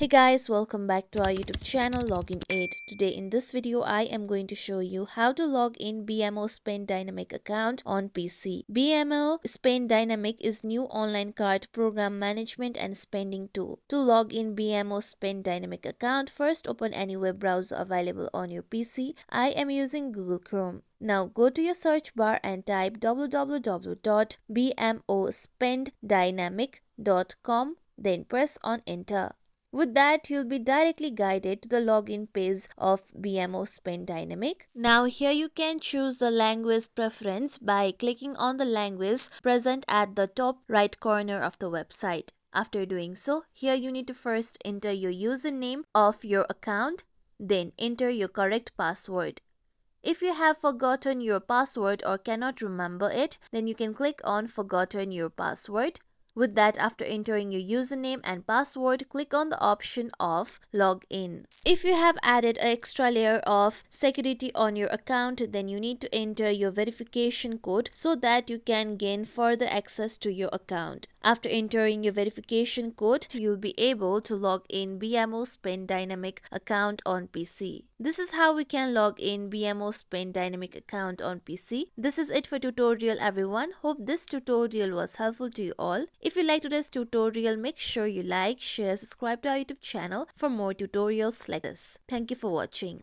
Hey guys, welcome back to our YouTube channel Login 8. Today in this video, I am going to show you how to log in BMO Spend Dynamic account on PC. BMO Spend Dynamic is new online card program management and spending tool. To log in BMO Spend Dynamic account, first open any web browser available on your PC. I am using Google Chrome. Now go to your search bar and type www.bmospenddynamic.com, then press on enter. With that, you'll be directly guided to the login page of BMO Spend Dynamic. Now here you can choose the language preference by clicking on the language present at the top right corner of the website. After doing so, here you need to first enter your username of your account, then enter your correct password. If you have forgotten your password or cannot remember it, then you can click on Forgotten Your Password. With that, after entering your username and password, click on the option of Login. If you have added an extra layer of security on your account, then you need to enter your verification code so that you can gain further access to your account. After entering your verification code, you'll be able to log in BMO Spend Dynamic account on PC. This is how we can log in BMO Spend Dynamic account on PC. This is it for tutorial everyone. Hope this tutorial was helpful to you all. If you like today's tutorial, make sure you like, share, subscribe to our YouTube channel for more tutorials like this. Thank you for watching.